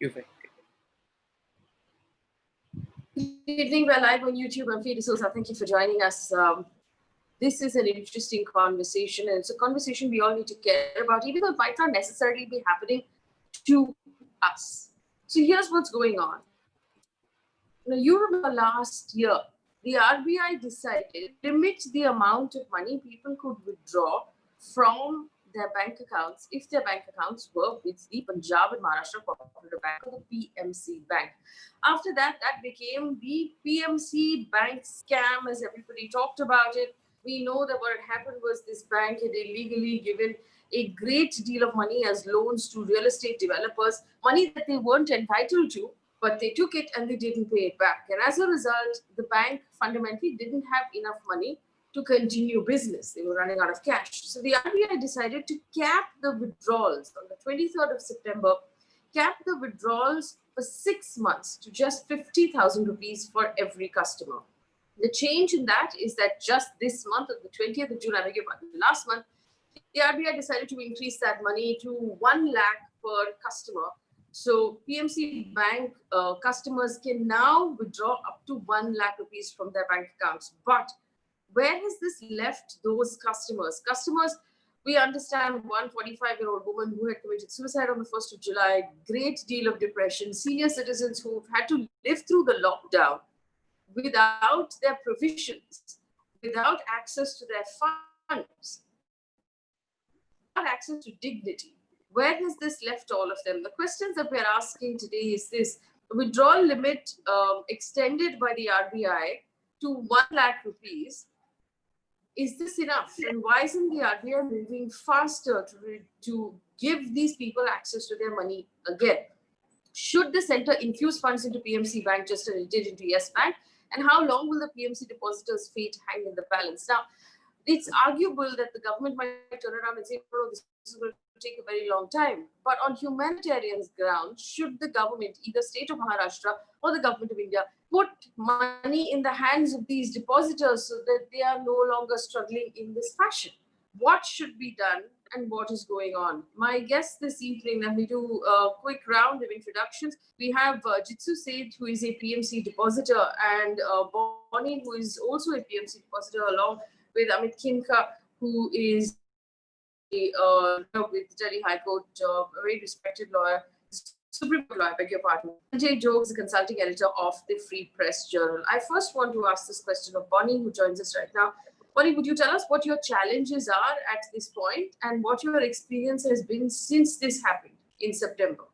Perfect. Good evening. We're live on YouTube. I'm Fee D'Souza. Thank you for joining us. This is an interesting conversation, and it's a conversation we all need to care about, even though it might not necessarily be happening to us. So here's what's going on. Now, you remember last year, the RBI decided to limit the amount of money people could withdraw from their bank accounts if their bank accounts were with the Punjab and Maharashtra Cooperative Bank, or the PMC Bank. After that, that became the PMC Bank scam, as everybody talked about it. We know that what had happened was this bank had illegally given a great deal of money as loans to real estate developers, money that they weren't entitled to, but they took it and they didn't pay it back. And as a result, the bank fundamentally didn't have enough money to continue business. They were running out of cash. So the RBI decided to cap the withdrawals on the 23rd of September, cap the withdrawals for 6 months to just 50,000 rupees for every customer. The change in that is that just this month, on the 20th of June, I beg your pardon, last month, the RBI decided to increase that money to 1 lakh per customer. So PMC Bank customers can now withdraw up to 1 lakh rupees from their bank accounts. But where has this left those customers? Customers, we understand one 45-year-old woman who had committed suicide on the 1st of July, great deal of depression, senior citizens who've had to live through the lockdown without their provisions, without access to their funds, without access to dignity. Where has this left all of them? The questions that we're asking today is this: withdrawal limit extended by the RBI to 1 lakh rupees. Is this enough? And why isn't the RBI moving faster to give these people access to their money again? Should the center infuse funds into PMC Bank just as it did into Yes Bank? And how long will the PMC depositors' fate hang in the balance? Now, it's arguable that the government might turn around and say, oh, this is going to take a very long time. But on humanitarian grounds, should the government, either state of Maharashtra or the government of India, put money in the hands of these depositors so that they are no longer struggling in this fashion? What should be done and what is going on? My guest this evening, let me do a quick round of introductions. We have Jitsu Seth, who is a PMC depositor, and Bonnie, who is also a PMC depositor, along with Amit Khimka, who is with Delhi High Court, a very respected lawyer, Supreme Court lawyer, beg your pardon. Sanjay Jog is a consulting editor of the Free Press Journal. I first want to ask this question of Bonnie, who joins us right now. Bonnie, would you tell us what your challenges are at this point and what your experience has been since this happened in September?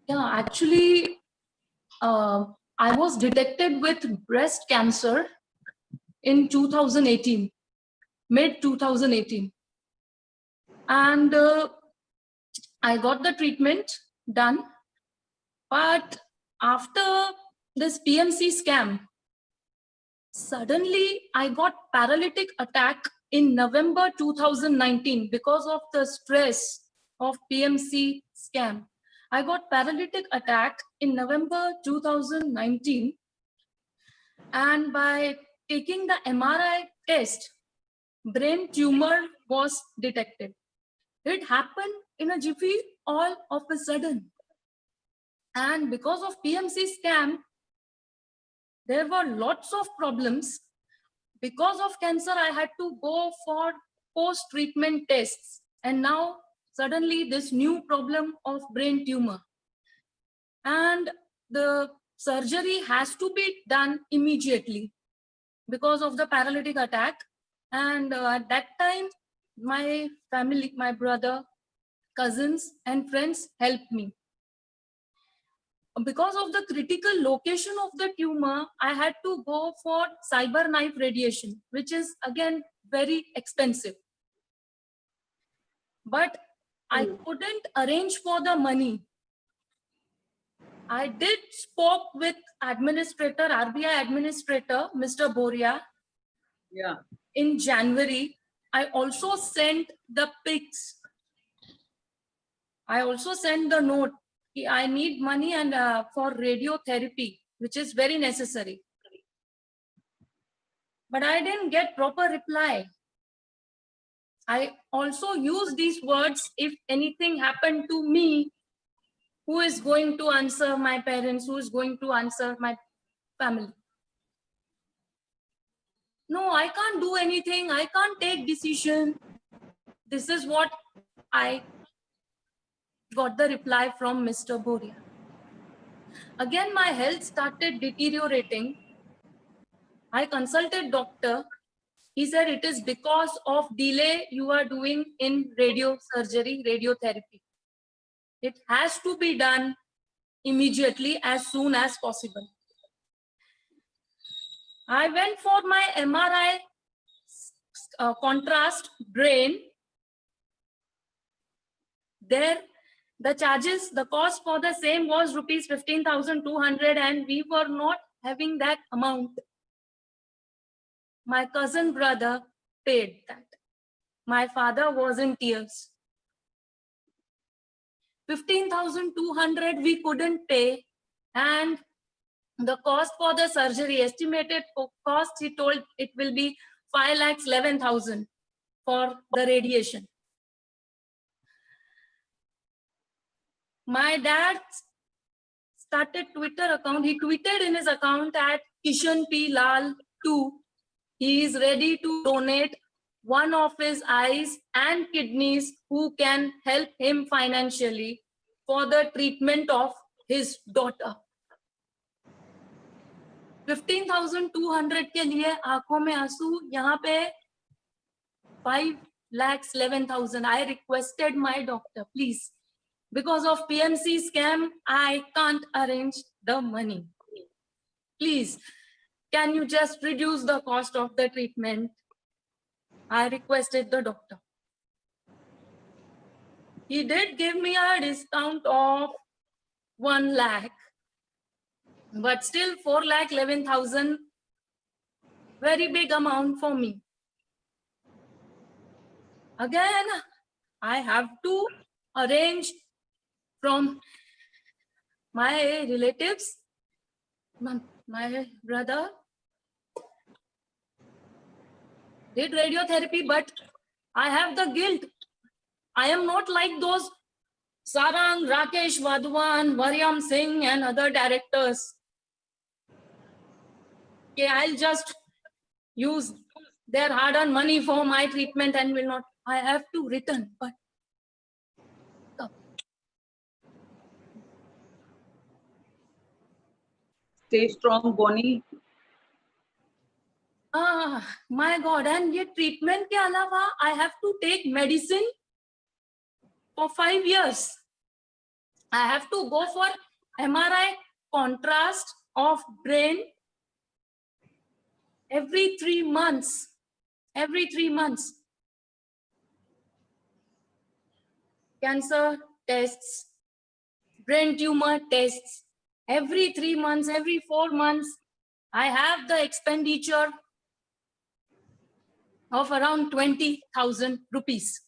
Yeah, actually, I was detected with breast cancer in 2018, mid 2018. And I got the treatment done. But after this PMC scam, suddenly I got paralytic attack in November 2019 because of the stress of PMC scam. I got paralytic attack in November 2019, and by taking the MRI test, brain tumor was detected. It happened in a jiffy all of a sudden. And because of PMC scam, there were lots of problems. Because of cancer, I had to go for post-treatment tests. And now suddenly this new problem of brain tumor. And the surgery has to be done immediately because of the paralytic attack. And at that time, my family, my brother, cousins, and friends helped me. Because of the critical location of the tumor, I had to go for CyberKnife radiation, which is again very expensive. But I couldn't arrange for the money. I did spoke with administrator, RBI administrator, Mr. Boria. Yeah. In January, I also sent the pics. I also sent the note. I need money and for radiotherapy, which is very necessary. But I didn't get proper reply. I also use these words: if anything happened to me, Who is going to answer my parents? Who is going to answer my family? No, I can't do anything. I can't take decision. This is what I got the reply from Mr. Boria. Again, my health started deteriorating. I consulted doctor. He said it is because of delay you are doing in radio surgery, radiotherapy. It has to be done immediately, as soon as possible. I went for my MRI contrast brain. There, the charges, the cost for the same was rupees 15,200, and we were not having that amount. My cousin brother paid that. My father was in tears. 15,200 we couldn't pay, and the cost for the surgery, estimated cost, he told it will be 5,11,000 for the radiation. My dad started Twitter account. He tweeted in his account at Kishan P. Lal 2. He is ready to donate one of his eyes and kidneys who can help him financially for the treatment of his daughter. 15,200 के लिए आंखों में आंसू, यहाँ पे 5,11,000. I requested my doctor, please, because of PMC scam, I can't arrange the money. Please, can you just reduce the cost of the treatment? I requested the doctor. He did give me a discount of 1 lakh, but still 4,11,000, very big amount for me. Again, I have to arrange from my relatives, my brother did radiotherapy, but I have the guilt. I am not like those Sarang, Rakesh Wadhwan, Varyam Singh and other directors. Okay, I'll just use their hard-earned money for my treatment and will not. I have to return, but stay strong, Bonnie. My God, and ये treatment के अलावा I have to take medicine for 5 years. I have to go for MRI contrast of brain every 3 months. Every 3 months. Cancer tests, brain tumor tests, every 3 months, every 4 months. I have the expenditure of around 20,000 rupees,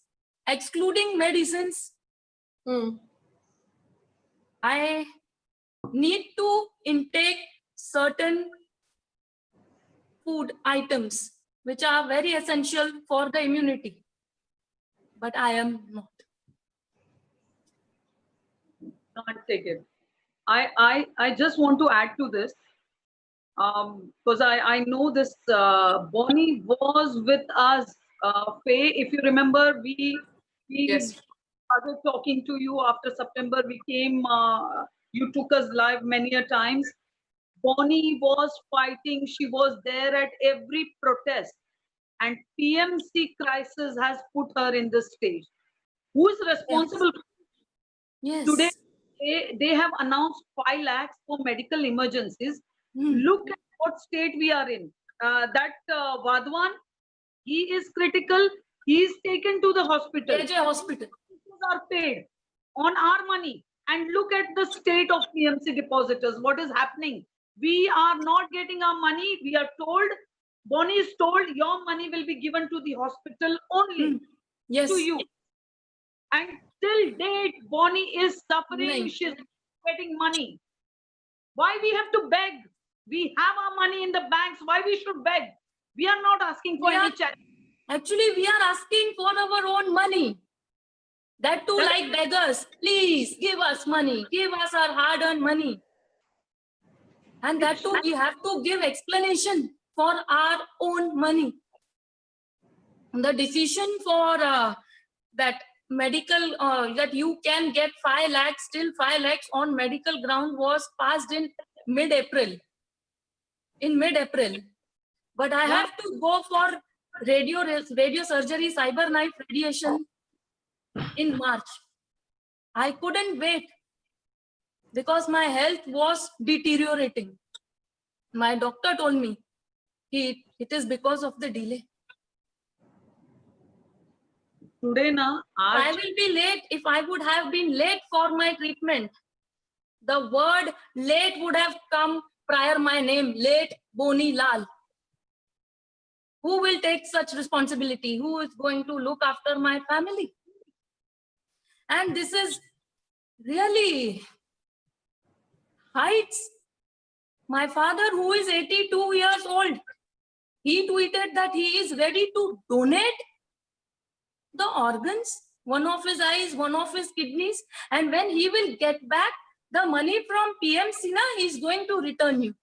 excluding medicines. I need to intake certain food items which are very essential for the immunity, but I am not. Can't take it. I just want to add to this, because I know this. Bonnie was with us, Faye. If you remember, we Yes. started talking to you after September. We came. You took us live many a times. Bonnie was fighting. She was there at every protest, and PMC crisis has put her in this stage. Who is responsible? Yes. Today, they have announced 5 lakhs for medical emergencies. Look at what state we are in. That Vadwan, he is critical. He is taken to the hospital. AJ Hospital. Are paid on our money. And look at the state of PMC depositors. What is happening? We are not getting our money. We are told, Bonnie is told, your money will be given to the hospital only. Yes. To you. And till date, Bonnie is suffering. No. She's getting money. Why we have to beg? We have our money in the banks. Why we should beg? We are not asking for any charity. Actually, we are asking for our own money. That too, like beggars, please give us money, give us our hard-earned money. And that too, we have to give explanation for our own money. The decision for that medical, that you can get 5 lakhs, still 5 lakhs on medical ground was passed in mid-April. But I have to go for radio surgery, cyber knife radiation in March. I couldn't wait because my health was deteriorating. My doctor told me it is because of the delay. Today na, I will be late. If I would have been late for my treatment, the word late would have come prior my name, late Boni Lal. Who will take such responsibility? Who is going to look after my family? And this is really heights. My father, who is 82 years old, he tweeted that he is ready to donate the organs, one of his eyes, one of his kidneys, and when he will get back the money from PMC, he is going to return you.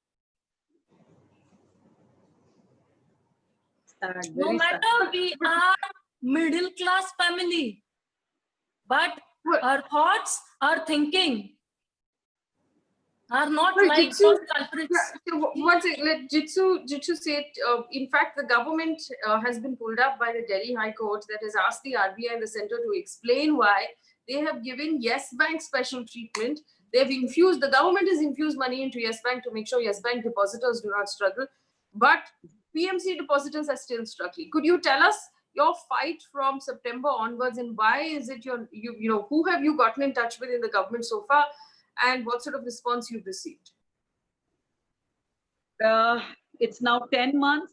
sad, No very sad. matter we are middle class family, but our thoughts, our thinking are not Well, like Jitsu- those culprits. Yeah, so once let Jitsu say it. In fact, the government has been pulled up by the Delhi High Court that has asked the RBI and the center to explain why they have given Yes Bank special treatment. They've infused, the government has infused money into Yes Bank to make sure Yes Bank depositors do not struggle, but PMC depositors are still struggling. Could you tell us your fight from September onwards, and why is it you know, who have you gotten in touch with in the government so far, and what sort of response you've received? It's now 10 months.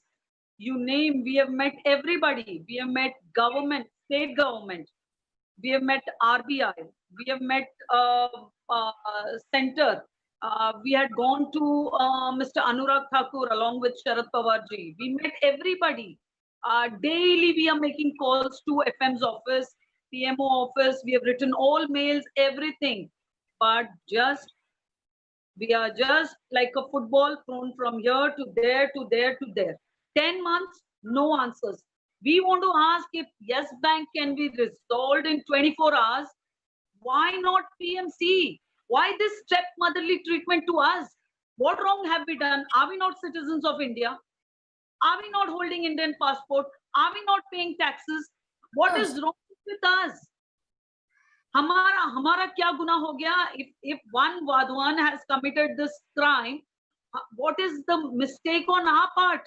You name, we have met everybody. We have met government, state government. We have met RBI. We have met center. We had gone to Mr. Anurag Thakur along with Sharad Pawarji. We met everybody. Daily we are making calls to FM's office, PMO office. We have written all mails, everything. But we are just like a football thrown from here to there, to there, to there. 10 months, no answers. We want to ask if Yes Bank can be resolved in 24 hours. Why not PMC? Why this stepmotherly treatment to us? What wrong have we done? Are we not citizens of India? Are we not holding Indian passport? Are we not paying taxes? What is wrong with us? हमारा क्या गुनाह हो गया? If one Vadwan has committed this crime, what is the mistake on our part?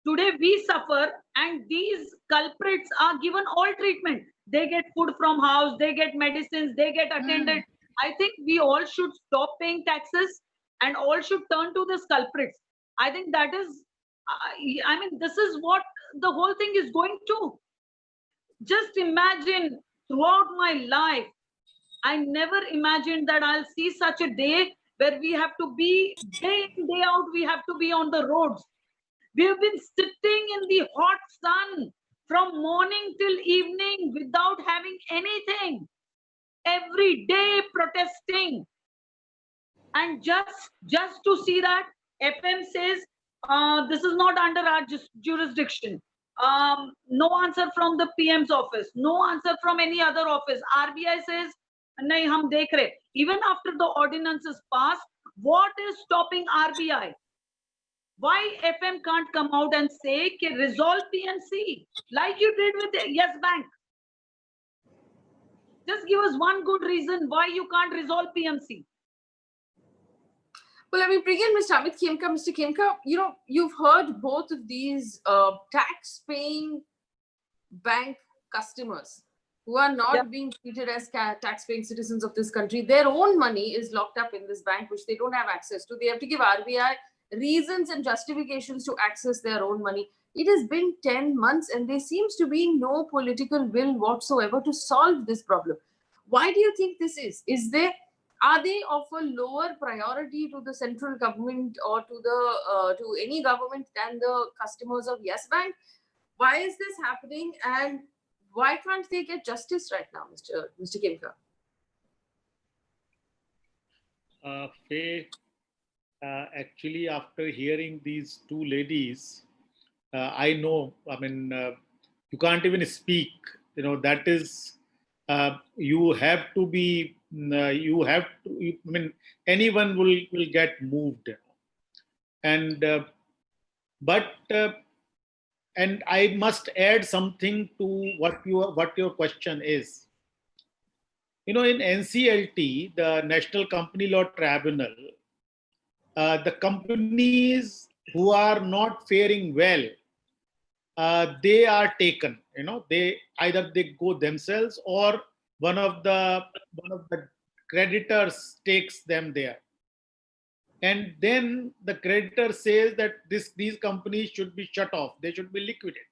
Today we suffer, and these culprits are given all treatment. They get food from house, they get medicines, they get attended. I think we all should stop paying taxes and all should turn to these culprits. I think that is, I mean, this is what the whole thing is going to. Just imagine, throughout my life, I never imagined that I'll see such a day where we have to be, day in, day out, we have to be on the roads. We have been sitting in the hot sun from morning till evening without having anything. Every day protesting. And just to see that FM says, this is not under our jurisdiction. No answer from the PM's office. No answer from any other office. RBI says, nahi, hum dekh rahe. Even after the ordinance is passed, what is stopping RBI? Why FM can't come out and say, resolve PMC, like you did with the Yes Bank? Just give us one good reason why you can't resolve PMC. Well, let me bring in Mr. Amit Khemka. Mr. Khemka, you know, you've heard both of these tax-paying bank customers who are not being treated as tax-paying citizens of this country. Their own money is locked up in this bank, which they don't have access to. They have to give RBI reasons and justifications to access their own money. It has been 10 months and there seems to be no political will whatsoever to solve this problem. Why do you think this is? Are they of a lower priority to the central government or to any government than the customers of Yes Bank? Why is this happening? And Why can't they get justice right now, Mr. Khemka? Faye, actually, after hearing these two ladies, I know, I mean, you can't even speak. You know, that is, you have to be, you have to, I mean, anyone will get moved. And, but, and I must add something to what your question is. You know, in NCLT, the National Company Law Tribunal, the companies who are not faring well, they are taken. You know, they either they go themselves or one of the creditors takes them there, and then the creditor says that these companies should be shut off. They should be liquidated.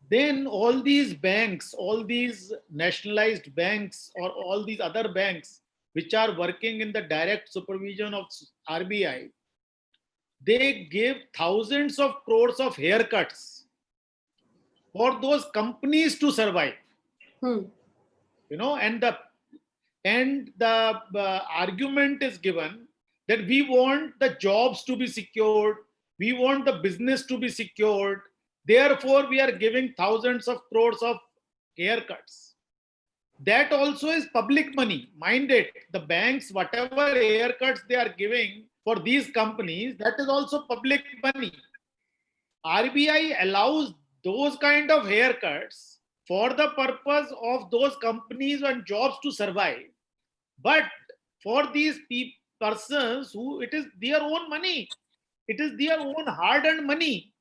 Then all these banks, all these nationalized banks, or all these other banks which are working in the direct supervision of RBI, they give thousands of crores of haircuts for those companies to survive. You know, and the argument is given that we want the jobs to be secured, we want the business to be secured, therefore we are giving thousands of crores of haircuts. That also is public money. Mind it, the banks, whatever haircuts they are giving for these companies, that is also public money. RBI allows those kind of haircuts for the purpose of those companies and jobs to survive. But for these persons who, it is their own money, it is their own hard-earned money,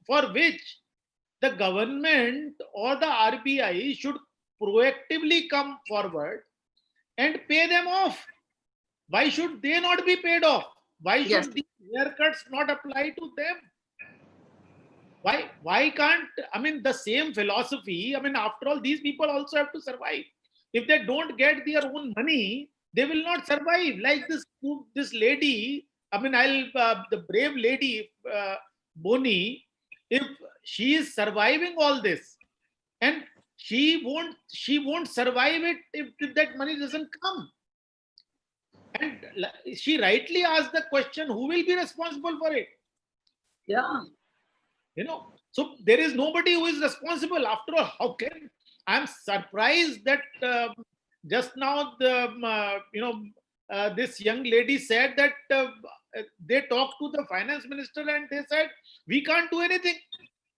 for which the government or the RBI should proactively come forward and pay them off. Why should they not be paid off? Why should these haircuts not apply to them? Why can't, I mean, the same philosophy, I mean, after all, these people also have to survive. If they don't get their own money, they will not survive. Like this lady, I mean, the brave lady, Boni, if she is surviving all this, and she won't survive it if that money doesn't come. And she rightly asked the question, who will be responsible for it? Yeah. You know, so there is nobody who is responsible. After all, how can, I'm surprised that just now this young lady said that they talked to the finance minister and they said, we can't do anything.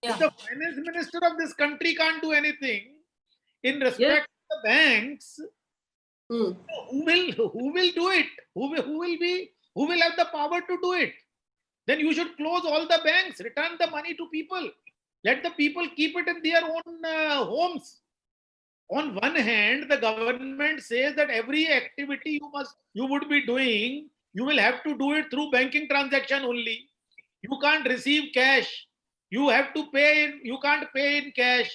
If the finance minister of this country can't do anything in respect to the banks, who will do it? Who will have the power to do it? Then you should close all the banks, return the money to people. Let the people keep it in their own homes. On one hand, the government says that every activity you would be doing, you will have to do it through banking transaction only. You can't receive cash. You have to pay, you can't pay in cash.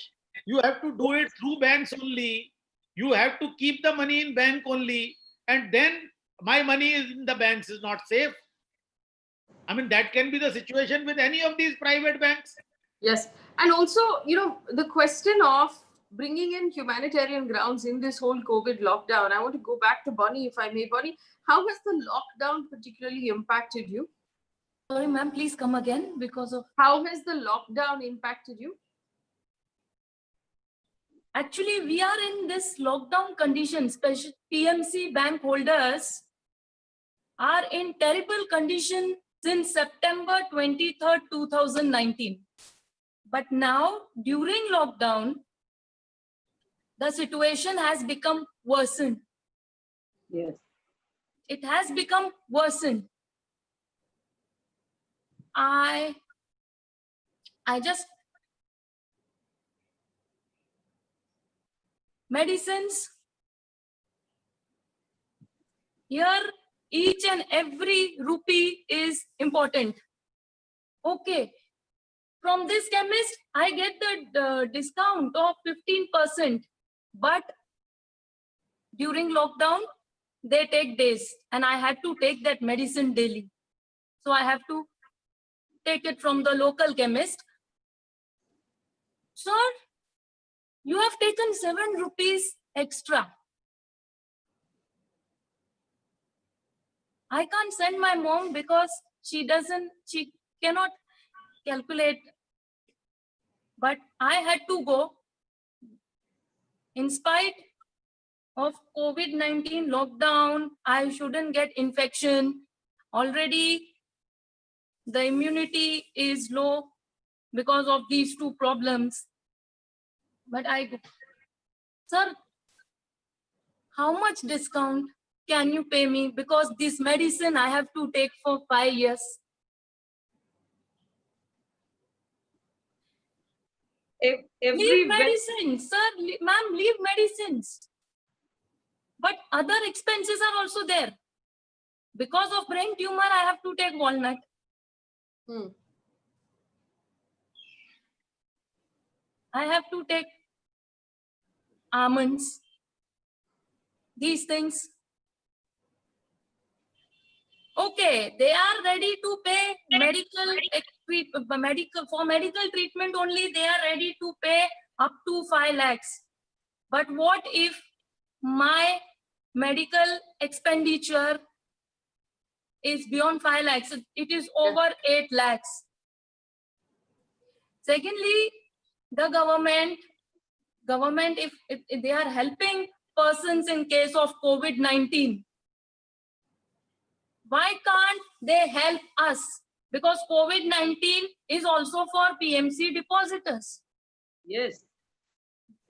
You have to do it through banks only. You have to keep the money in bank only. And then my money is in the banks is not safe. I mean, that can be the situation with any of these private banks. Yes. And also, you know, the question of bringing in humanitarian grounds in this whole COVID lockdown. I want to go back to Bonnie, if I may. Bonnie, how has the lockdown particularly impacted you? Sorry, ma'am, please come again because of... How has the lockdown impacted you? Actually, we are in this lockdown condition. Special PMC bank holders are in terrible condition since September 23rd, 2019. But now, during lockdown, the situation has become worsened. Yes. It has become worsened. I just... Medicines. Here, each and every rupee is important. Okay. From this chemist, I get the discount of 15%. But during lockdown, they take days. And I had to take that medicine daily. So I have to take it from the local chemist. Sir, you have taken 7 rupees extra. I can't send my mom because she cannot calculate. But I had to go in spite of COVID-19 lockdown. I shouldn't get infection. Already the immunity is low because of these 2 problems. But I go. Sir, how much discount can you pay me? Because this medicine I have to take for 5 years. Every Leave medicines, sir, ma'am, leave medicines. But other expenses are also there. Because of brain tumor, I have to take walnut. I have to take almonds. These things. Okay, they are ready to pay medical treatment only. They are ready to pay up to 5 lakhs. But what if my medical expenditure is beyond 5 lakhs? It is over 8 lakhs. Secondly, the government, if they are helping persons in case of COVID-19, why can't they help us? Because COVID-19 is also for PMC depositors. Yes.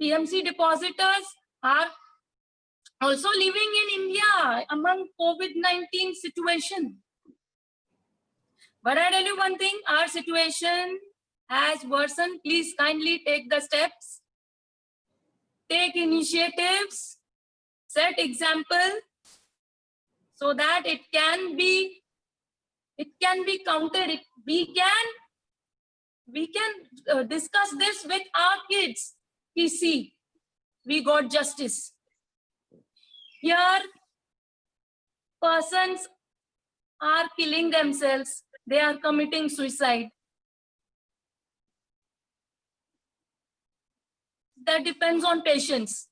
PMC depositors are also living in India among COVID-19 situation. But I tell you one thing, our situation has worsened. Please kindly take the steps, take initiatives, set example, so that it can be counted. We can discuss this with our kids. We see, we got justice. Here, persons are killing themselves. They are committing suicide. That depends on patience.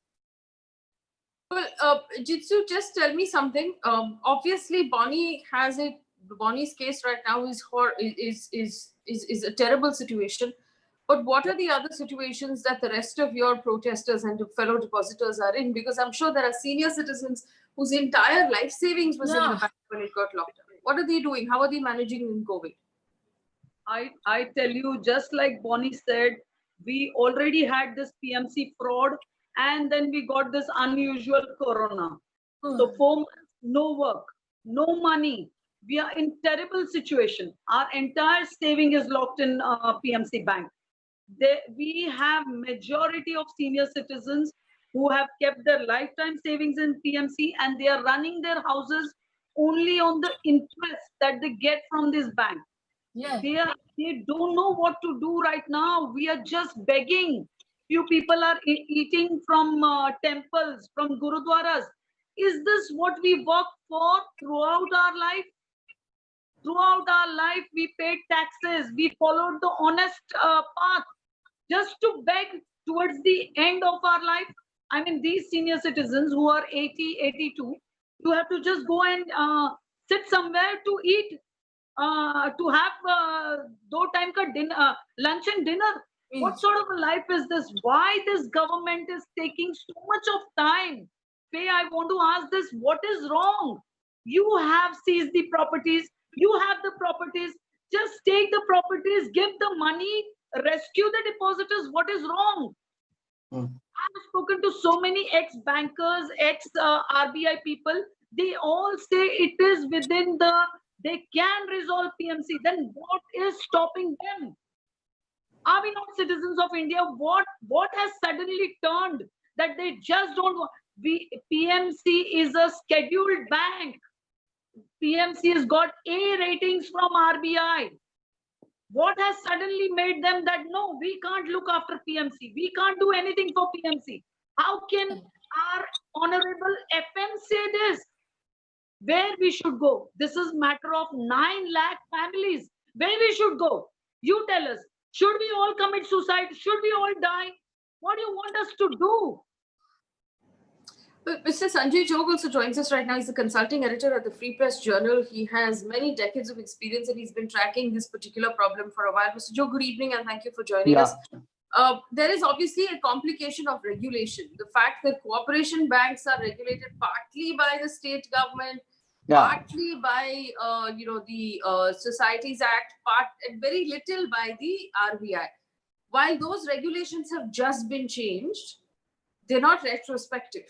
Well, Jitsu, just tell me something. Obviously, Bonnie's case right now is a terrible situation. But what are the other situations that the rest of your protesters and fellow depositors are in? Because I'm sure there are senior citizens whose entire life savings was in the bank when it got locked down. What are they doing? How are they managing in COVID? I tell you, just like Bonnie said, we already had this PMC fraud, and then we got this unusual corona. So 4 months, no work, no money. We are in terrible situation. Our entire saving is locked in PMC bank. We have majority of senior citizens who have kept their lifetime savings in PMC, and they are running their houses only on the interest that they get from this bank. Yeah. They don't know what to do right now. We are just begging. Few people are eating from temples, from gurudwaras. Is this what we worked for throughout our life? Throughout our life, we paid taxes. We followed the honest path just to beg towards the end of our life. I mean, these senior citizens who are 80, 82, you have to just go and sit somewhere to eat. To have time ka dinner, lunch and dinner. What sort of a life is this? Why this government is taking so much of time? Faye, I want to ask this, what is wrong? You have seized the properties. You have the properties. Just take the properties, give the money, rescue the depositors. What is wrong? I've spoken to so many ex-bankers, ex-RBI people. They all say it is within they can resolve PMC. Then what is stopping them? Are we not citizens of India? What has suddenly turned that they just don't want? PMC is a scheduled bank. PMC has got A ratings from RBI. What has suddenly made them that no, we can't look after PMC. We can't do anything for PMC. How can our honorable FM say this? Where we should go? This is matter of 9 lakh families. Where we should go? You tell us. Should we all commit suicide? Should we all die? What do you want us to do? But Mr. Sanjay Chog also joins us right now. He's the consulting editor at the Free Press Journal. He has many decades of experience and he's been tracking this particular problem for a while. Mr. Chog, good evening and thank you for joining us. There is obviously a complication of regulation. The fact that cooperation banks are regulated partly by the state government, partly by the Societies Act, and very little by the RBI. While those regulations have just been changed, they're not retrospective.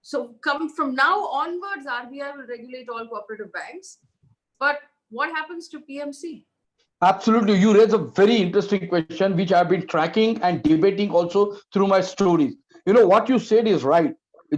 So come from now onwards, RBI will regulate all cooperative banks. But what happens to PMC? Absolutely. You raise a very interesting question, which I've been tracking and debating also through my stories. You know, what you said is right.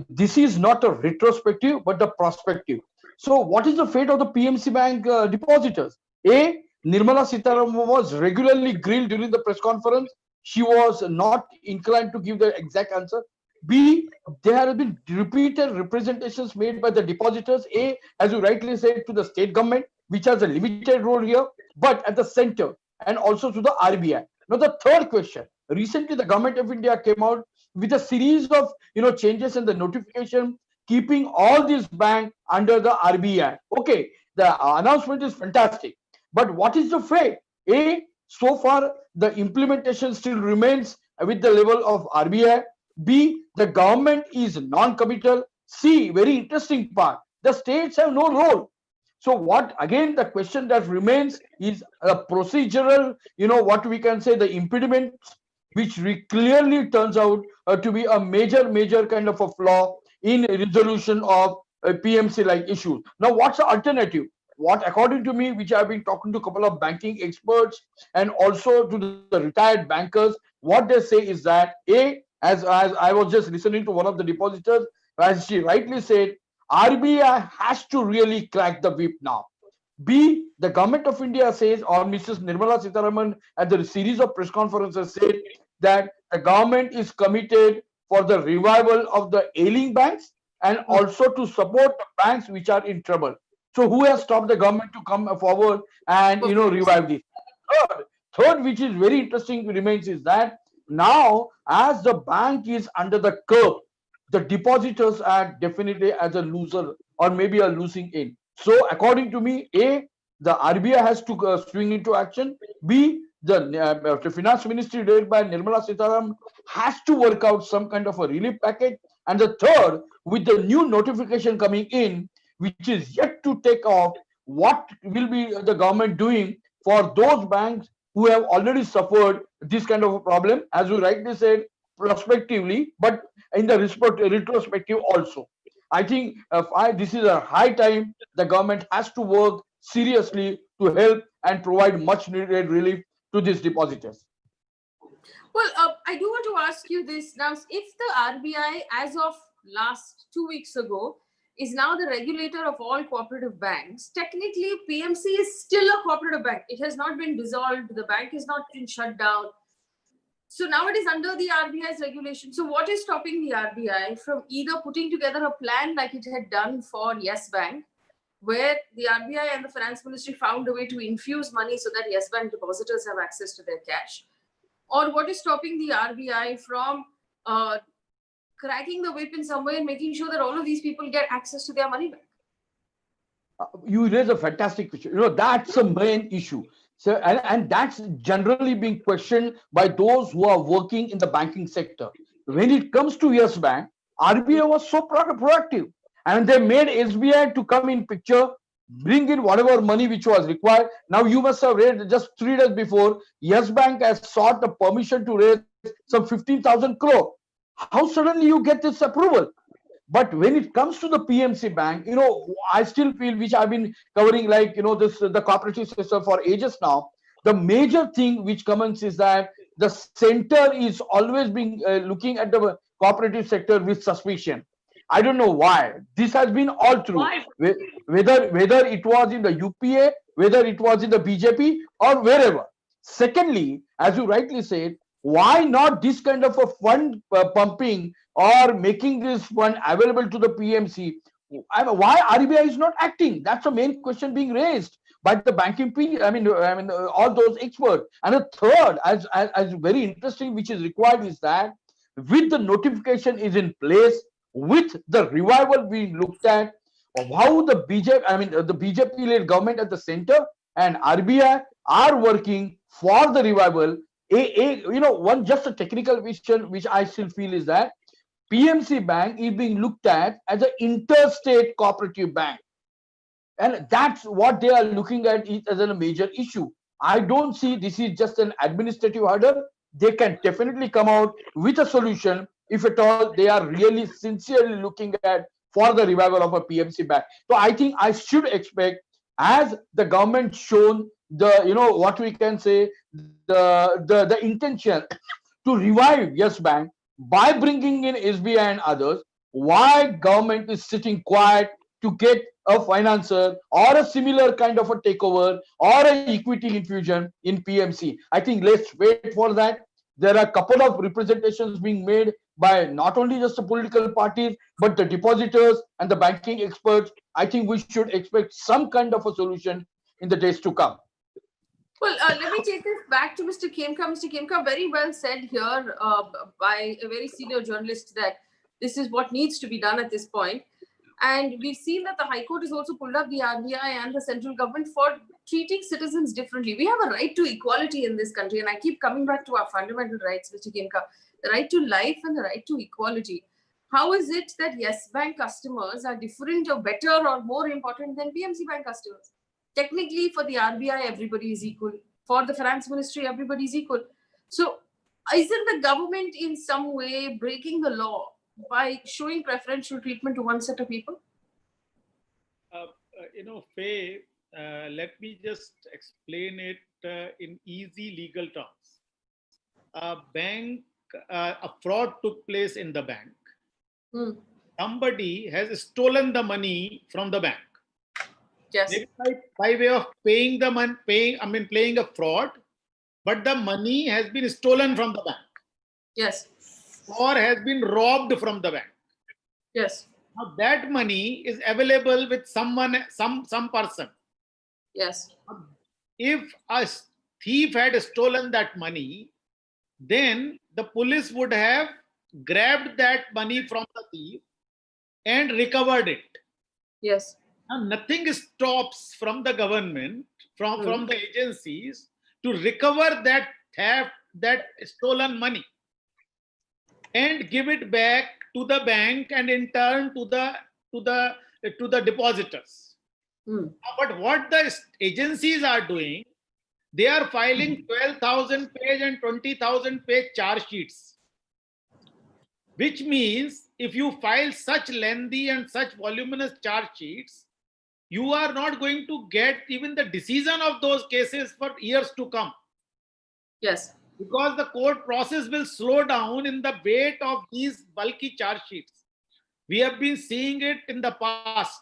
This is not a retrospective, but the prospective. So what is the fate of the PMC Bank depositors? A, Nirmala Sitharaman was regularly grilled during the press conference. She was not inclined to give the exact answer. B, there have been repeated representations made by the depositors. A, as you rightly said, to the state government, which has a limited role here, but at the center, and also to the RBI. Now, the third question. Recently, the Government of India came out with a series of changes in the notification, keeping all these banks under the RBI. Okay, the announcement is fantastic, but what is the fate? A, so far the implementation still remains with the level of RBI. B, the government is non-committal. C, very interesting part, the states have no role. So what, again, the question that remains is a procedural, what we can say, the impediment, which clearly turns out to be a major kind of a flaw in resolution of PMC-like issues. Now, what's the alternative? What, according to me, which I've been talking to a couple of banking experts and also to the retired bankers, what they say is that, A, as I was just listening to one of the depositors, as she rightly said, RBI has to really crack the whip now. B, the Government of India says, or Mrs. Nirmala Sitharaman at the series of press conferences said that the government is committed for the revival of the ailing banks and also to support the banks which are in trouble. So who has stopped the government to come forward and revive this? Third, which is very interesting remains is that now as the bank is under the curve, the depositors are definitely as a loser or maybe a losing end. So according to me, A, the RBI has to swing into action. B, the finance ministry led by Nirmala Sitharaman has to work out some kind of a relief package. And the third, with the new notification coming in, which is yet to take off, what will be the government doing for those banks who have already suffered this kind of a problem, as you rightly said, prospectively, but in the retrospective also. I think this is a high time the government has to work seriously to help and provide much needed relief to these depositors. Well, I do want to ask you this now. If the RBI, as of last 2 weeks ago, is now the regulator of all cooperative banks, technically PMC is still a cooperative bank. It has not been dissolved. The bank has not been shut down. So now it is under the RBI's regulation. So what is stopping the RBI from either putting together a plan like it had done for Yes Bank, where the RBI and the finance ministry found a way to infuse money so that Yes Bank depositors have access to their cash? Or what is stopping the RBI from cracking the whip in some way and making sure that all of these people get access to their money back? You raise a fantastic question. That's the main issue. So, and that's generally being questioned by those who are working in the banking sector. When it comes to Yes Bank, RBI was so proactive, and they made SBI to come in picture, bring in whatever money which was required. Now you must have read just 3 days before, Yes Bank has sought the permission to raise some 15,000 crore. How suddenly you get this approval? But when it comes to the PMC Bank, I still feel, which I've been covering, like, the cooperative sector for ages now, the major thing which comes is that the center is always being looking at the cooperative sector with suspicion. I don't know why. This has been all through. Whether it was in the UPA, whether it was in the BJP or wherever. Secondly, as you rightly said, why not this kind of a fund pumping or making this fund available to the PMC? Why RBI is not acting? That's the main question being raised. by the banking all those experts. And a third, as very interesting, which is required, is that with the notification is in place, with the revival being looked at, of how the the BJP-led government at the center and RBI are working for the revival. One just a technical vision which I still feel is that PMC Bank is being looked at as an interstate cooperative bank, and that's what they are looking at it as a major issue. I don't see this is just an administrative hurdle. They can definitely come out with a solution if at all they are really sincerely looking at for the revival of a PMC bank. So I think I should expect, as the government shown the what we can say, the intention to revive Yes Bank by bringing in SBI and others, why government is sitting quiet to get a financer or a similar kind of a takeover or an equity infusion in PMC. I think let's wait for that. There are a couple of representations being made by not only just the political parties, but the depositors and the banking experts. I think we should expect some kind of a solution in the days to come. Well, let me take this back to Mr. Khemka. Mr. Khemka, very well said here by a very senior journalist that this is what needs to be done at this point. And we've seen that the High Court has also pulled up the RBI and the central government for treating citizens differently. We have a right to equality in this country. And I keep coming back to our fundamental rights, Mr. Khemka, the right to life and the right to equality. How is it that Yes Bank customers are different or better or more important than PMC Bank customers? Technically, for the RBI, everybody is equal. For the Finance Ministry, everybody is equal. So isn't the government in some way breaking the law by showing preferential treatment to one set of people? Faye, let me just explain it in easy legal terms. A fraud took place in the bank. Somebody has stolen the money from the bank. Yes. Maybe by way of paying the money, playing a fraud, but the money has been stolen from the bank. Yes. Or has been robbed from the bank. Yes. Now that money is available with someone, some person. Yes. If a thief had stolen that money, then the police would have grabbed that money from the thief and recovered it. Yes. Now, nothing stops from the government, from the agencies to recover that theft, that stolen money, and give it back to the bank and in turn to the depositors. But what the agencies are doing, they are filing 12,000 page and 20,000 page charge sheets, which means if you file such lengthy and such voluminous charge sheets, you are not going to get even the decision of those cases for years to come. Yes. Because the court process will slow down in the weight of these bulky charge sheets. We have been seeing it in the past.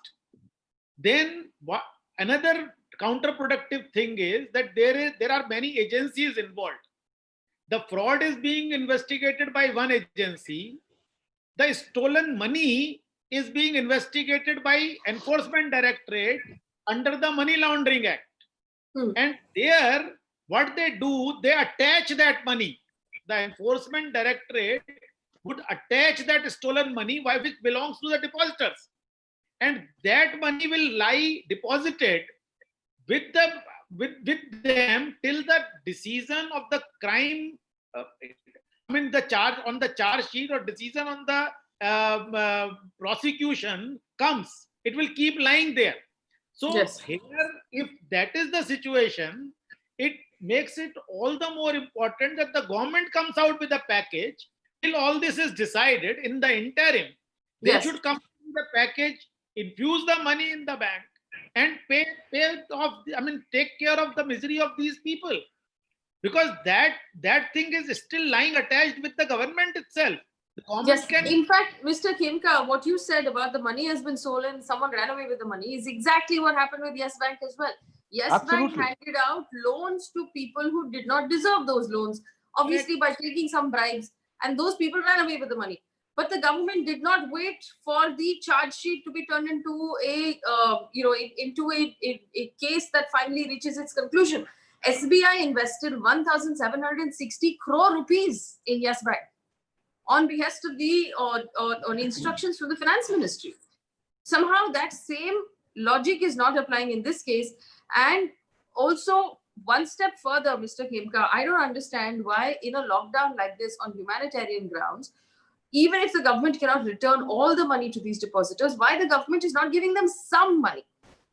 Then another counterproductive thing is that there are many agencies involved. The fraud is being investigated by one agency. The stolen money is being investigated by Enforcement Directorate under the Money Laundering Act. And there, what they do, they attach that money. The Enforcement Directorate would attach that stolen money which belongs to the depositors. And that money will lie deposited with them till the decision of the crime, the charge on the charge sheet or decision on the prosecution comes. It will keep lying there. So Yes. here, if that is the situation, it makes it all the more important that the government comes out with a package till all this is decided. In the interim, they Yes. should come with the package, infuse the money in the bank, and pay off. Take care of the misery of these people, because that thing is still lying attached with the government itself. The government Yes, can. in fact, Mr. Khemka, what you said about the money has been stolen, someone ran away with the money, is exactly what happened with Yes Bank as well. Yes Absolutely. Bank handed out loans to people who did not deserve those loans, obviously by taking some bribes, and those people ran away with the money. but the government did not wait for the charge sheet to be turned into a into a case that finally reaches its conclusion. SBI invested 1,760 crore rupees in Yes Bank on behest of the on instructions from the finance ministry. Somehow that same logic is not applying in this case. And also, one step further, Mr. Khemka, I don't understand why in a lockdown like this on humanitarian grounds, even if the government cannot return all the money to these depositors, why the government is not giving them some money?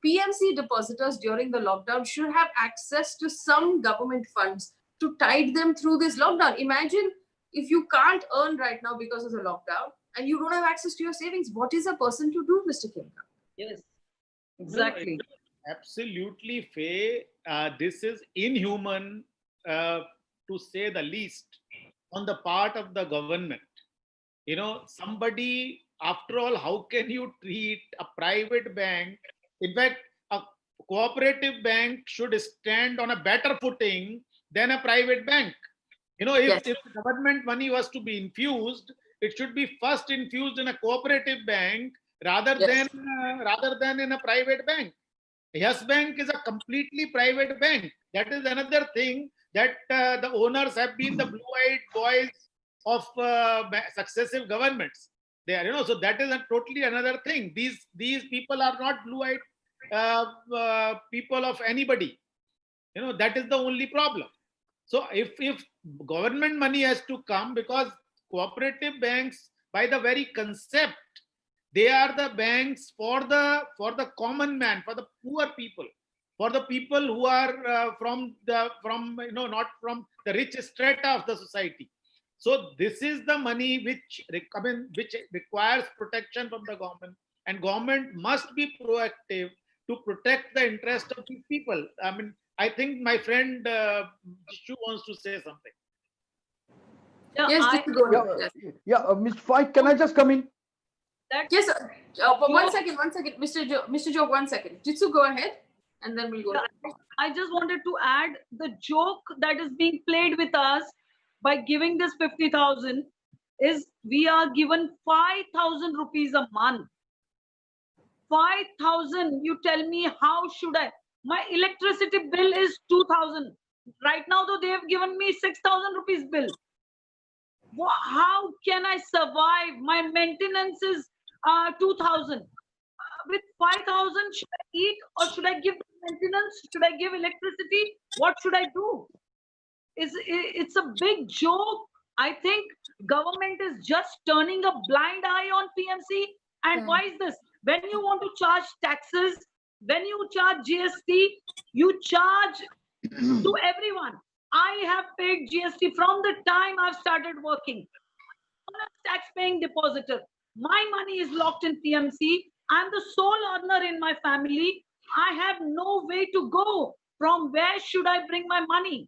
PMC depositors during the lockdown should have access to some government funds to tide them through this lockdown. Imagine if you can't earn right now because of the lockdown and you don't have access to your savings, what is a person to do, Mr. Khemka? Yes, exactly. Absolutely, Faye. This is inhuman, to say the least, on the part of the government. You know, somebody, after all, how can you treat a private bank? In fact, a cooperative bank should stand on a better footing than a private bank. You know, if government money was to be infused, it should be first infused in a cooperative bank rather than in a private bank. Yes Bank is a completely private bank. That is another thing, that the owners have been the blue-eyed boys of successive governments. They are, so that is totally another thing. These people are not blue-eyed people of anybody. That is the only problem. So if government money has to come, because cooperative banks, by the very concept, they are the banks for the common man, for the poor people, for the people who are not from the rich strata of the society. So this is the money which requires protection from the government, and government must be proactive to protect the interest of these people. I think my friend Jishu wants to say something. Yeah, Ms. Fai, can I just come in? Yes, one second, Mr. Joe, 1 second. Jitsu, go ahead, and then we'll go. I just wanted to add the joke that is being played with us by giving this 50,000 is we are given 5,000 rupees a month. 5,000. You tell me, how should I? My electricity bill is 2,000. Right now, though, they have given me 6,000 rupees bill. How can I survive? My maintenance is 2,000. With 5,000, should I eat or should I give maintenance? Should I give electricity? What should I do? It's a big joke. I think government is just turning a blind eye on PMC. And why is this? When you want to charge taxes, when you charge GST, you charge to everyone. I have paid GST from the time I've started working. I'm a tax-paying depositor. My money is locked in PMC. I'm the sole earner in my family. I have no way to go. From where should I bring my money?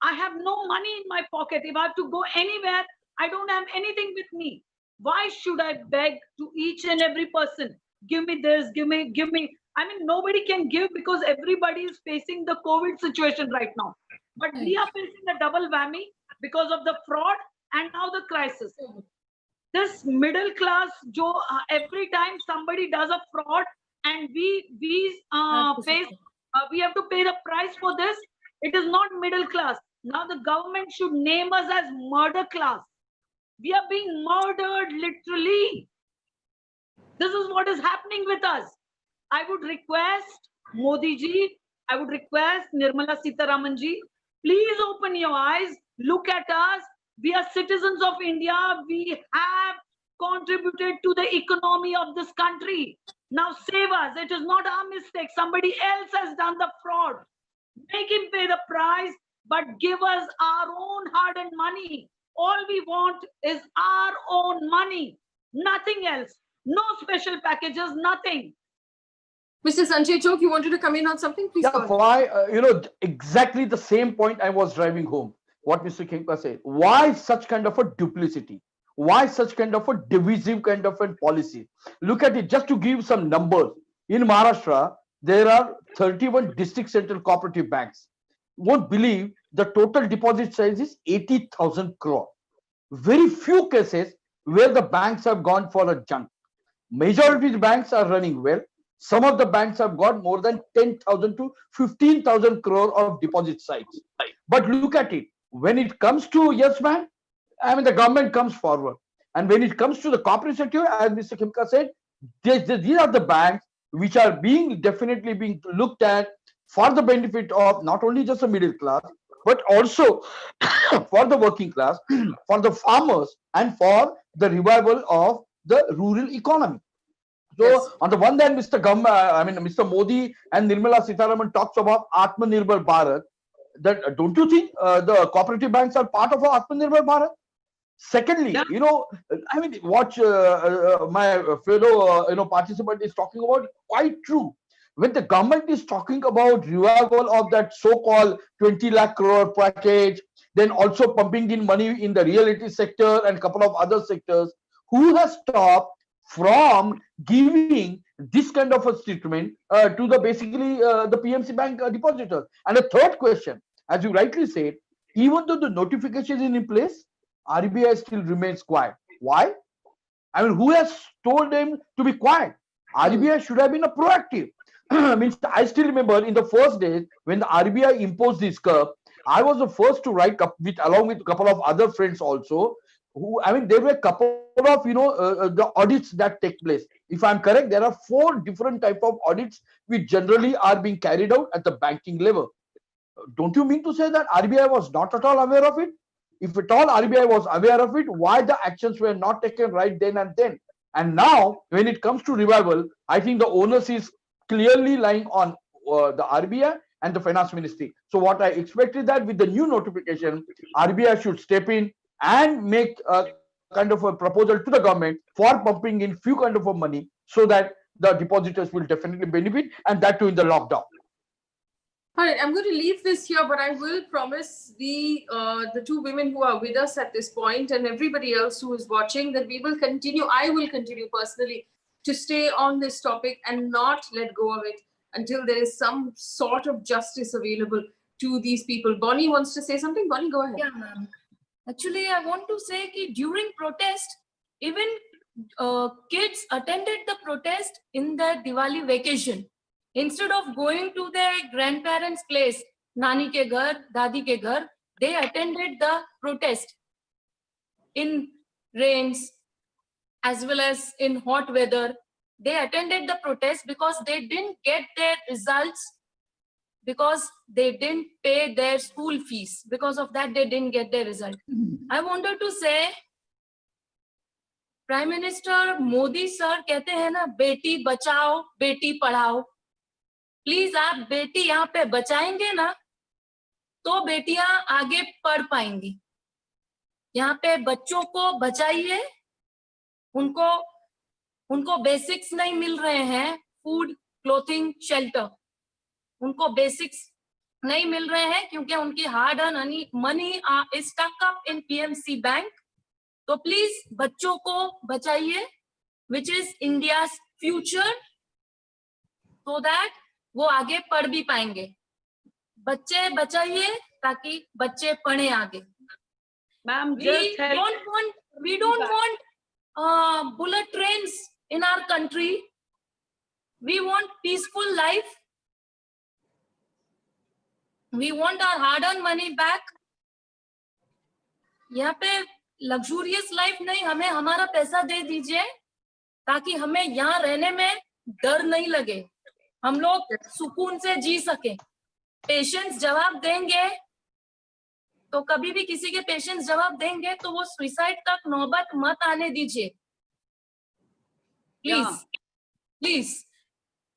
I have no money in my pocket. If I have to go anywhere, I don't have anything with me. Why should I beg to each and every person? Give me this, give me. Nobody can give because everybody is facing the COVID situation right now. But we are facing a double whammy because of the fraud and now the crisis. This middle class, Joe, every time somebody does a fraud and we have to pay the price for this, it is not middle class. Now the government should name us as murder class. We are being murdered literally. This is what is happening with us. I would request Modi ji, I would request Nirmala Sitharaman ji, please open your eyes, look at us. We are citizens of India. We have contributed to the economy of this country. Now save us. It is not our mistake. Somebody else has done the fraud. Make him pay the price, but give us our own hard-earned money. All we want is our own money, nothing else. No special packages, nothing. Mr. Sanjay Chok, you wanted to come in on something? Please go ahead. Exactly the same point I was driving home. What Mr. Khemka said. Why such kind of a duplicity? Why such kind of a divisive kind of a policy? Look at it, just to give some numbers. In Maharashtra, there are 31 district central cooperative banks. You won't believe the total deposit size is 80,000 crore. Very few cases, where the banks have gone for a junk. Majority of the banks are running well. Some of the banks have got more than 10,000 to 15,000 crore of deposit sites. But look at it. When it comes to Yes Man, I mean, the government comes forward. And when it comes to the corporate sector, as Mr. Khimka said, these are the banks which are definitely being looked at for the benefit of not only just the middle class, but also for the working class, for the farmers, and for the revival of the rural economy. So Yes. on the one hand, Mr. Modi and Nirmala Sitharaman talks about Atmanirbhar Bharat. That don't you think the cooperative banks are part of Atmanirbhar Bharat? Secondly, Yeah. I mean, what my fellow participant is talking about, quite true. When the government is talking about revival of that so-called 20 lakh crore package, then also pumping in money in the real estate sector and a couple of other sectors, who has stopped from giving this kind of a statement to the basically the PMC bank depositors? And the third question, as you rightly said, even though the notification is in place, RBI still remains quiet. Why? I mean, who has told them to be quiet? RBI should have been a proactive. Means I still remember in the first days when the RBI imposed this curve, I was the first to write along with a couple of other friends also. Who, I mean, there were a couple of the audits that take place. If I'm correct, there are 4 different type of audits which generally are being carried out at the banking level. Don't you mean to say that RBI was not at all aware of it? If at all RBI was aware of it, why the actions were not taken right then and then? And now, when it comes to revival, I think the onus is clearly lying on the RBI and the finance ministry. So what I expect is that with the new notification, RBI should step in and make a kind of a proposal to the government for pumping in few kind of a money so that the depositors will definitely benefit, and that too in the lockdown. All right, I'm going to leave this here, but I will promise the 2 women who are with us at this point and everybody else who is watching that we will continue. I will continue personally to stay on this topic and not let go of it until there is some sort of justice available to these people. Bonnie wants to say something. Bonnie, go ahead. Yeah, ma'am. Actually, I want to say that during protest, even kids attended the protest in their Diwali vacation. Instead of going to their grandparents' place, Nani ke ghar, Dadi ke ghar, they attended the protest in rains as well as in hot weather. They attended the protest because they didn't get their results, because they didn't pay their school fees. Because of that, they didn't get their result. I wanted to say, Prime Minister Modi sir कहते हैं ना, Beti Bachao, Beti Padhao. Please आप बेटी यहाँ पे बचाएंगे ना, तो बेटियां आगे पढ़ पाएंगी. यहाँ पे बच्चों को बचाइए, उनको बेसिक्स नहीं मिल रहे हैं, फूड, क्लोथिंग, शेल्टर, उनको बेसिक्स नहीं मिल रहे हैं क्योंकि उनकी hard earned money is stuck up in PMC bank. तो प्लीज बच्चों को बचाइए, which is India future, so that वो आगे पढ़ भी पाएंगे. बच्चे बचाइए ताकि बच्चे पढ़े आगे. Ma'am, We just help. don't want bullet trains in our country. We want peaceful life. We want our hard-earned money back. यहाँ पे luxurious life नहीं, हमें हमारा पैसा दे दीजिए ताकि हमें यहाँ रहने में डर नहीं लगे, हम लोग सुकून से जी सके. पेशेंट्स जवाब देंगे तो कभी भी किसी के पेशेंट्स जवाब देंगे तो वो सुसाइड तक नौबत मत आने दीजिए, प्लीज. प्लीज.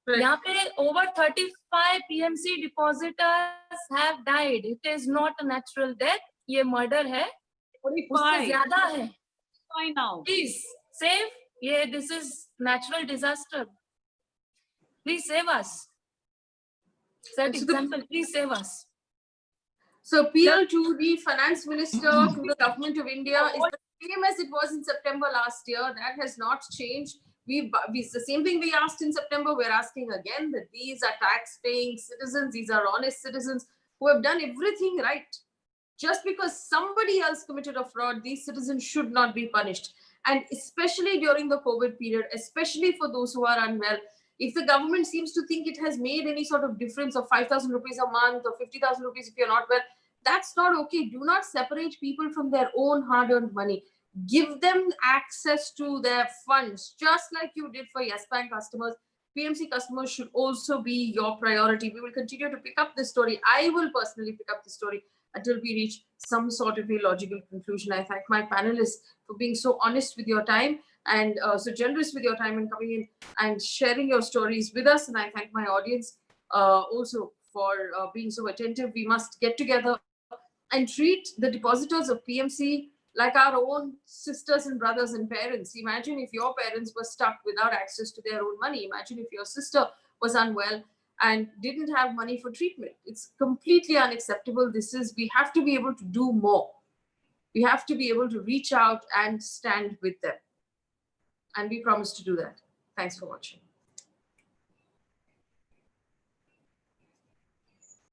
यहाँ पे over 35 PMC depositors have died. It is not a natural death. ये murder है, उससे 45. ज्यादा है. Fine now. Please save. ये this is natural disaster. Please save us. Set example. Please save us. So appeal to the finance minister, to the government of India is the same as it was in September last year. That has not changed. We the same thing we asked in September, we're asking again, that these are tax-paying citizens, these are honest citizens who have done everything right. Just because somebody else committed a fraud, these citizens should not be punished. And especially during the COVID period, especially for those who are unwell, if the government seems to think it has made any sort of difference of 5,000 rupees a month or 50,000 rupees if you're not well, that's not okay. Do not separate people from their own hard-earned money. Give them access to their funds, just like you did for Yes Bank customers. PMC customers should also be your priority. We will continue to pick up this story. I will personally pick up the story until we reach some sort of a logical conclusion. I thank my panelists for being so honest with your time and so generous with your time and coming in and sharing your stories with us. And I thank my audience also for being so attentive. We must get together and treat the depositors of PMC like our own sisters and brothers and parents. Imagine if your parents were stuck without access to their own money. Imagine if your sister was unwell and didn't have money for treatment. It's completely unacceptable. We have to be able to do more. We have to be able to reach out and stand with them. And we promise to do that. Thanks for watching.